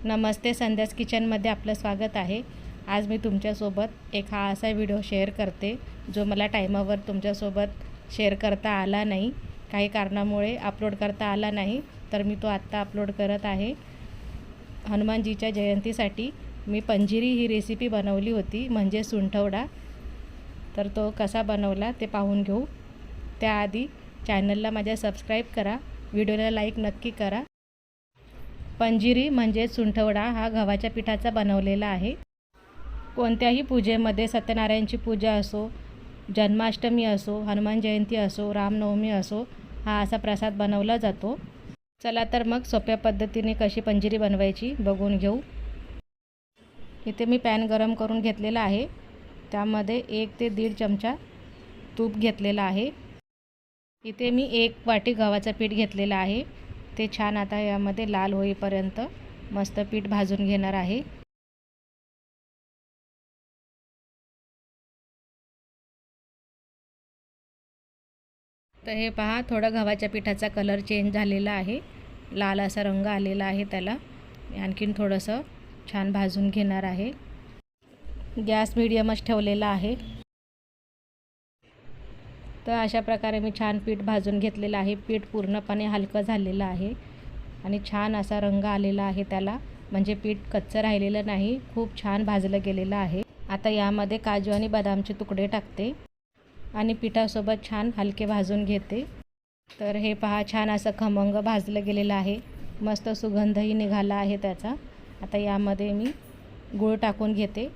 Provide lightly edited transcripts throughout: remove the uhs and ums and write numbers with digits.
नमस्ते, संध्यास किचनमध्ये आपलं स्वागत आहे। आज मी तुमच्यासोबत एक असा व्हिडिओ शेअर करते जो मला टाईमावर तुमच्यासोबत शेअर करता आला नाही, काही कारणामुळे अपलोड करता आला नाही, तर मी तो आत्ता अपलोड करत आहे। हनुमानजीच्या जयंतीसाठी मी पंजिरी ही रेसिपी बनवली होती, म्हणजे सुंठवडा। तर तो कसा बनवला ते पाहून घेऊ। त्याआधी चॅनलला माझ्या सबस्क्राईब करा, व्हिडिओला लाईक नक्की करा। पंजिरी म्हणजे सुंठवडा हा गव्हाच्या पिठाचा बनवलेला आहे। कोणत्याही पूजेमध्ये, सत्यनारायणची पूजा असो, जन्माष्टमी असो, हनुमान जयंती असो, रामनवमी असो, हा असा प्रसाद बनवला जातो। चला तर मग सोप्या पद्धतीने कशी पंजिरी बनवायची बघून घेऊ। इथे मी पॅन गरम करून घेतलेला आहे, त्यामध्ये 1 ते 1.5 चमचा तूप घेतलेला आहे। इथे मी 1 वाटी गव्हाचं पीठ घेतलेलं आहे, ते छान आता यामध्ये लाल होईपर्यंत मस्त पीठ भाजून घेणार आहे। तर हे पहा, थोडा गव्हाच्या पिठाचा कलर चेंज झालेला आहे, लाल असा रंग आलेला आहे त्याला। आणखीन थोडंसं छान भाजून घेणार आहे। गॅस मीडियमच ठेवलेला आहे। तर अशा प्रकारे मी छान पीठ भाजून घेतलेलं आहे। पीठ पूर्णपणे हलकं झालेलं आहे आणि छान असा रंग आलेला आहे त्याला, म्हणजे पीठ कच्चं राहिलेलं नाही, खूप छान भाजलं गेलेलं आहे। आता यामध्ये काजू आणि बदामचे तुकडे टाकते आणि पिठासोबत छान हलके भाजून घेते। तर हे पहा, छान असं खमंग भाजलं गेलेलं आहे, मस्त सुगंधही निघाला आहे त्याचा। आता यामध्ये मी गूळ टाकून घेते।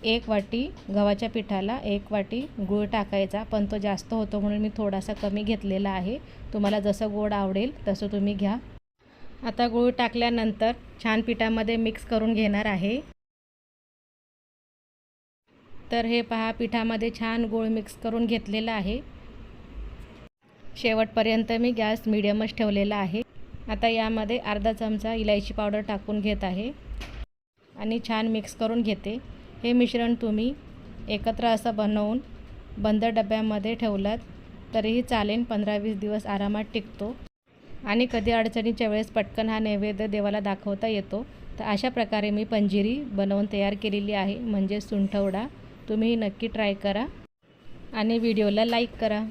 1 वाटी गव्हाच्या पिठाला 1 वाटी गूळ टाकायचा, पण तो जास्त होतो म्हणून मी थोडासा कमी घेतलेला आहे। तुम्हाला जसं गोड आवडेल तसं तुम्ही घ्या। आता गूळ टाकल्यानंतर छान पिठामध्ये मिक्स करून घेणार आहे। तर हे पहा, पिठामध्ये छान गूळ मिक्स करून घेतलेला आहे। शेवटपर्यंत मी गॅस मीडियमच ठेवलेला आहे। आता यामध्ये अर्धा चमचा इलायची पावडर टाकून घेत आहे आणि छान मिक्स करून घेते। हे मिश्रण तुम्ही एकत्र असं बनवून बंद डब्यामध्ये ठेवलात तरीही चालेल, 15-20 दिवस आरामात टिकतो आणि कधी अडचणीच्या वेळेस पटकन हा नैवेद्य देवाला दाखवता येतो। तर अशा प्रकारे मी पंजिरी बनवून तयार केलेली आहे, म्हणजे सुंठवडा। तुम्ही नक्की ट्राय करा आणि व्हिडिओला लाईक करा।